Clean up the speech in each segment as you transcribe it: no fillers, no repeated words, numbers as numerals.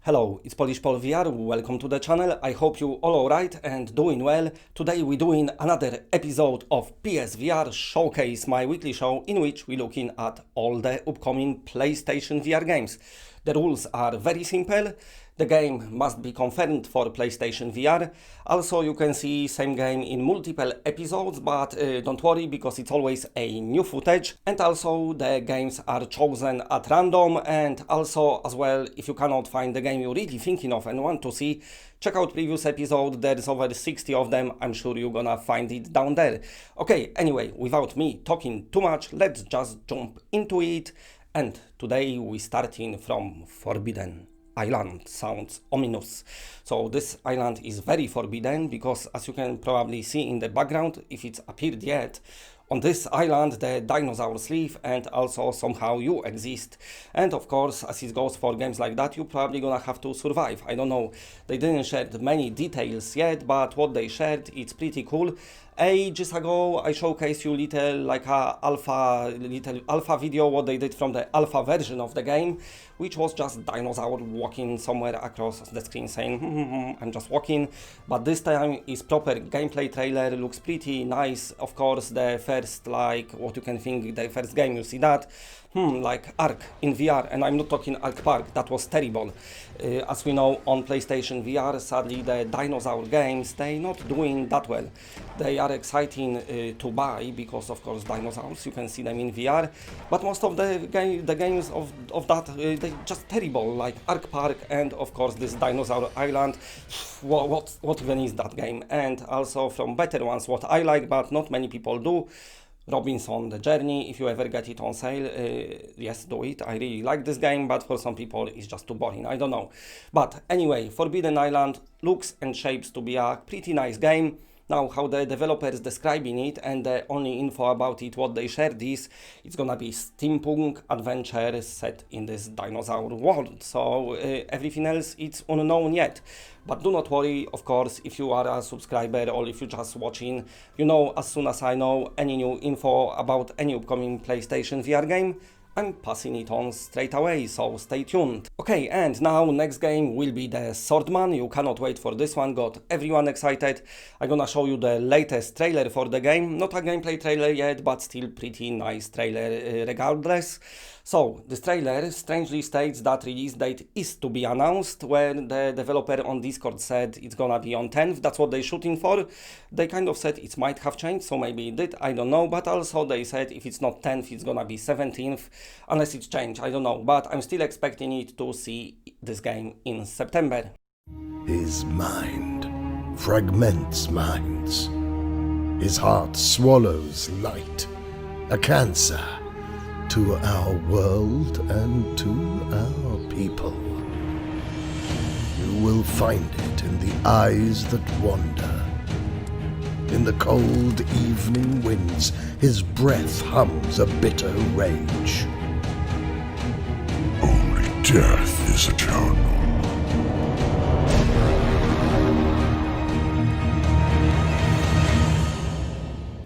Hello, it's Polish Pol VR, welcome to the channel, I hope you all alright and doing well. Today we're doing another episode of PSVR Showcase, my weekly show in which we're looking at all the upcoming PlayStation VR games. The rules are very simple. The game must be confirmed for PlayStation VR. Also, you can see same game in multiple episodes, but don't worry because it's always a new footage. And also the games are chosen at random, and also as well, if you cannot find the game you're really thinking of and want to see, check out previous episode. There's over 60 of them. I'm sure you're gonna find it down there. Okay, anyway, without me talking too much, let's just jump into it. And today we're starting from Forbidden Island. Sounds ominous. So this island is very forbidden because, as you can probably see in the background, if it's appeared yet, on this island the dinosaurs live and also somehow you exist. And of course, as it goes for games like that, you're probably gonna have to survive. I don't know, they didn't share many details yet, but what they shared, it's pretty cool. Ages ago I showcased you little alpha video what they did from the alpha version of the game, which was just dinosaur walking somewhere across the screen saying I'm just walking. But this time is proper gameplay trailer, looks pretty nice. Of course, the first, like what you can think, the first game you see that like Ark in VR, and I'm not talking Ark Park, that was terrible. As we know, on PlayStation VR, sadly the dinosaur games, they're not doing that well. They are exciting to buy because of course dinosaurs, you can see them in VR, but most of the games of that, they're just terrible, like Ark Park and of course this Dinosaur Island. What even is that game? And also from better ones, what I like but not many people do, Robinson The Journey. If you ever get it on sale, yes, do it. I really like this game, but for some people it's just too boring, I don't know. But anyway, Forbidden Island looks and shapes to be a pretty nice game. Now, how the developers describing it and the only info about it, what they shared is, it's gonna be steampunk adventure set in this dinosaur world. So everything else, it's unknown yet. But do not worry, of course, if you are a subscriber or if you're just watching, you know, as soon as I know any new info about any upcoming PlayStation VR game, I'm passing it on straight away, so stay tuned. Okay, and now next game will be the Swordsman. You cannot wait for this one, got everyone excited. I'm gonna show you the latest trailer for the game. Not a gameplay trailer yet, but still pretty nice trailer regardless. So, this trailer strangely states that release date is to be announced, where the developer on Discord said it's gonna be on 10th, that's what they're shooting for. They kind of said it might have changed, so maybe it did, I don't know, but also they said if it's not 10th, it's gonna be 17th, unless it's changed, I don't know, but I'm still expecting it to see this game in September. His mind fragments minds. His heart swallows light, a cancer to our world and to our people. You will find it in the eyes that wander. In the cold evening winds, his breath hums a bitter rage. Only death is eternal.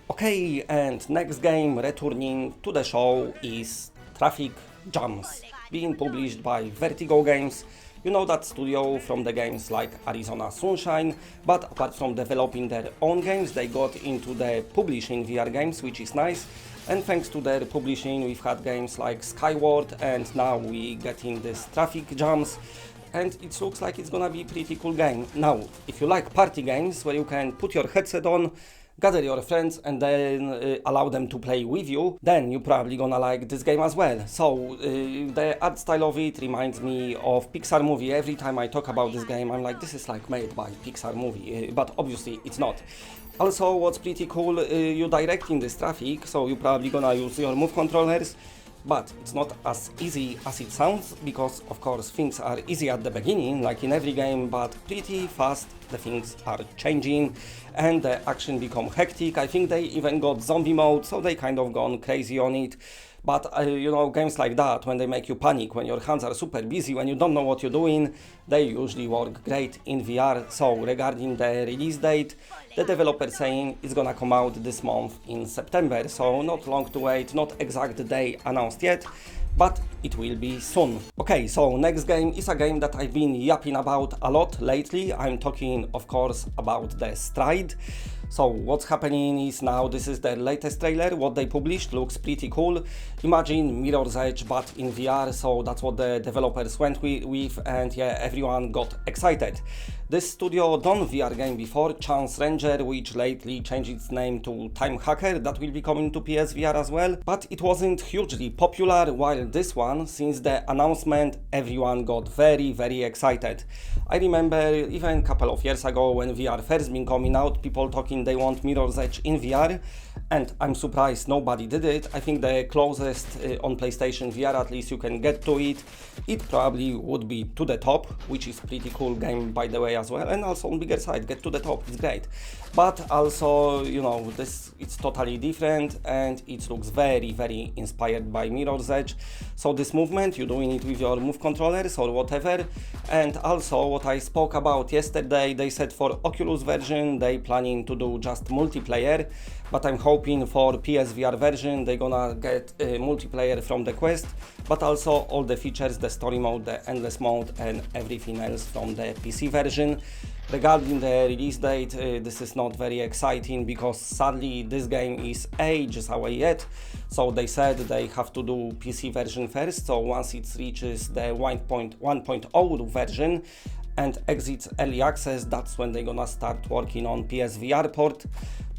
Okay, and next game returning to the show is Traffic Jams, being published by Vertigo Games. You know that studio from the games like Arizona Sunshine, but apart from developing their own games, they got into the publishing VR games, which is nice. And thanks to their publishing, we've had games like Skyward, and now we getting this Traffic Jams. And it looks like it's gonna be a pretty cool game. Now, if you like party games where you can put your headset on, gather your friends and then allow them to play with you, then you're probably gonna like this game as well. So the art style of it reminds me of Pixar movie. Every time I talk about this game, I'm like, this is like made by Pixar movie, but obviously it's not. Also, what's pretty cool, you're directing this traffic, so you're probably gonna use your move controllers. But it's not as easy as it sounds, because of course things are easy at the beginning, like in every game, but pretty fast the things are changing and the action become hectic. I think they even got zombie mode, so they kind of gone crazy on it. But you know, games like that, when they make you panic, when your hands are super busy, when you don't know what you're doing, they usually work great in VR. So regarding the release date, the developer saying it's gonna come out this month in September, so not long to wait, not exact day announced yet, but it will be soon. Okay, so next game is a game that I've been yapping about a lot lately. I'm talking, of course, about the Stride. So what's happening is now this is the latest trailer. What they published looks pretty cool. Imagine Mirror's Edge but in VR, so that's what the developers went with, and yeah, everyone got excited. This studio done VR game before, Chance Ranger, which lately changed its name to Time Hacker, that will be coming to PSVR as well, but it wasn't hugely popular, while this one, since the announcement, everyone got very excited. I remember even a couple of years ago when VR first been coming out, people talking they want Mirror's Edge in VR, and I'm surprised nobody did it. I think the closest on PlayStation VR at least you can get to it, it probably would be To The Top, which is pretty cool game by the way as well, and also on bigger side, Get To The Top, it's great. But also, you know, this it's totally different and it looks very inspired by Mirror's Edge. So this movement, you're doing it with your move controllers or whatever, and also what I spoke about yesterday, they said for Oculus version they planning to do just multiplayer, but I'm hoping for PSVR version they're gonna get multiplayer from the Quest, but also all the features, the story mode, the endless mode and everything else from the PC version. Regarding the release date, this is not very exciting because sadly this game is ages away yet. So they said they have to do PC version first, so once it reaches the 1.0 version and exits early access, that's when they're gonna start working on PSVR port.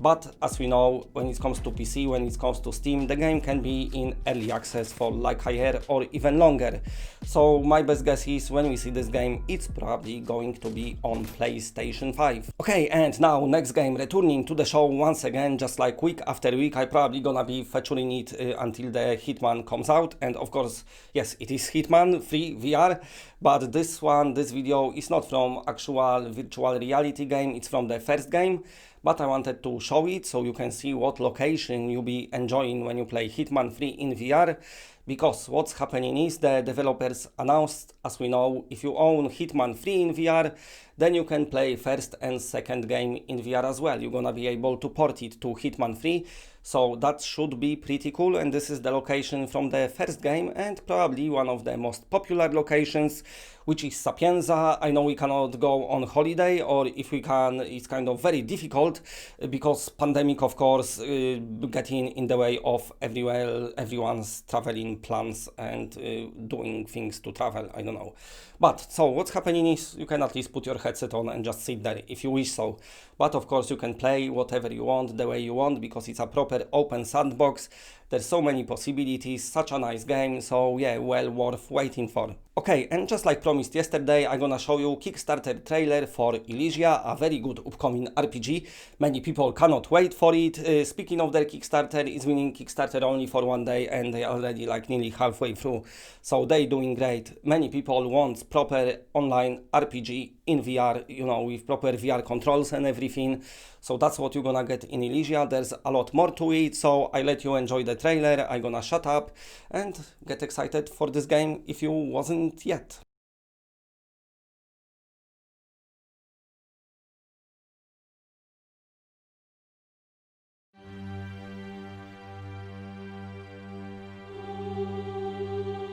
But as we know, when it comes to PC, when it comes to Steam, the game can be in early access for like a year or even longer. So my best guess is when we see this game, it's probably going to be on PlayStation 5. Okay, and now next game returning to the show once again, just like week after week, I probably gonna be featuring it until the Hitman comes out. And of course, yes, it is Hitman free VR, but this video is not from actual virtual reality game, it's from the first game. But I wanted to show it so you can see what location you'll be enjoying when you play Hitman 3 in VR, because what's happening is the developers announced, as we know, if you own Hitman 3 in VR, then you can play first and second game in VR as well. You're gonna be able to port it to Hitman 3, so that should be pretty cool, and this is the location from the first game and probably one of the most popular locations, which is Sapienza. I know we cannot go on holiday, or if we can, it's kind of very difficult because pandemic, of course, getting in the way of everyone's traveling plans and doing things to travel, I don't know. But so what's happening is you can at least put your headset on and just sit there if you wish so. But of course you can play whatever you want, the way you want, because it's a proper open sandbox. There's so many possibilities, such a nice game, so yeah, well worth waiting for. Okay, and just like promised yesterday, I'm gonna show you Kickstarter trailer for Elysia, a very good upcoming RPG. Many people cannot wait for it. Speaking of their Kickstarter, it's winning Kickstarter only for 1 day and they already like nearly halfway through. So they doing great. Many people want proper online RPG in VR, you know, with proper VR controls and everything. So that's what you're gonna get in Elysia. There's a lot more to it, so I let you enjoy the trailer. I'm gonna shut up and get excited for this game if you wasn't yet.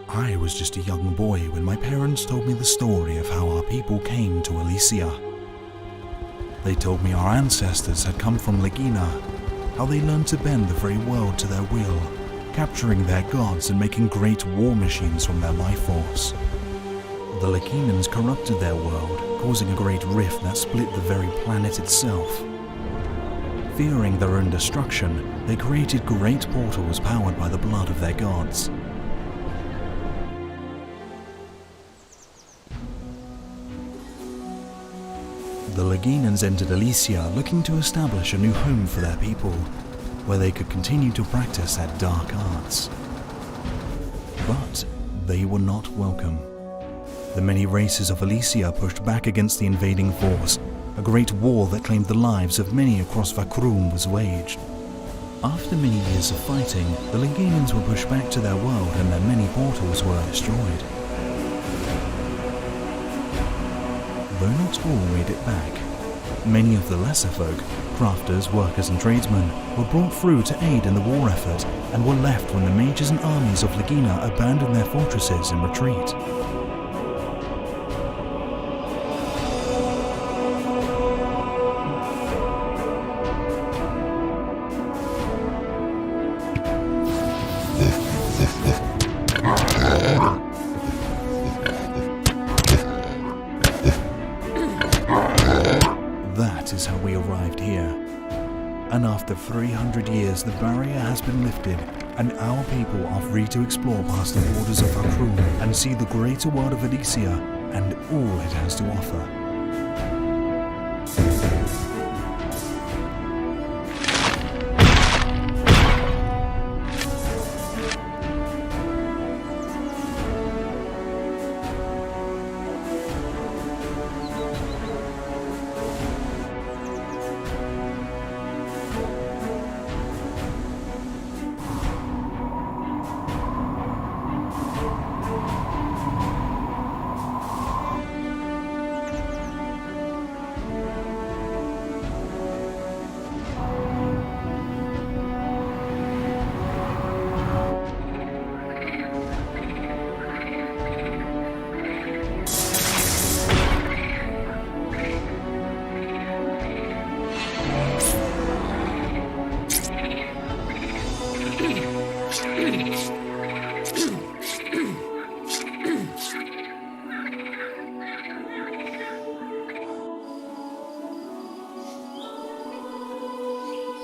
I was just a young boy when my parents told me the story of how our people came to Elysia. They told me our ancestors had come from Legina, how they learned to bend the very world to their will, capturing their gods and making great war machines from their life force. The Leginans corrupted their world, causing a great rift that split the very planet itself. Fearing their own destruction, they created great portals powered by the blood of their gods. The Leginans entered Elysia looking to establish a new home for their people, where they could continue to practice their dark arts. But they were not welcome. The many races of Elysia pushed back against the invading force. A great war that claimed the lives of many across Vakrum was waged. After many years of fighting, the Leginans were pushed back to their world and their many portals were destroyed. Though not all made it back, Many of the lesser folk, crafters, workers and tradesmen, were brought through to aid in the war effort and were left when the mages and armies of Legina abandoned their fortresses in retreat. That is how we arrived here. And after 300 years, the barrier has been lifted, and our people are free to explore past the borders of Akrum and see the greater world of Elysia and all it has to offer.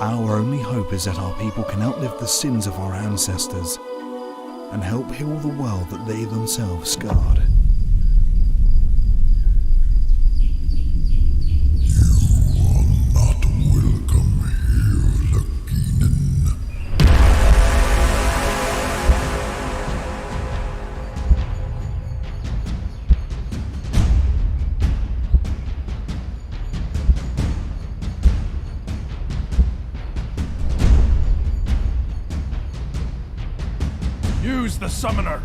Our only hope is that our people can outlive the sins of our ancestors and help heal the world that they themselves scarred. Not welcome here, Leginen. Use the summoner!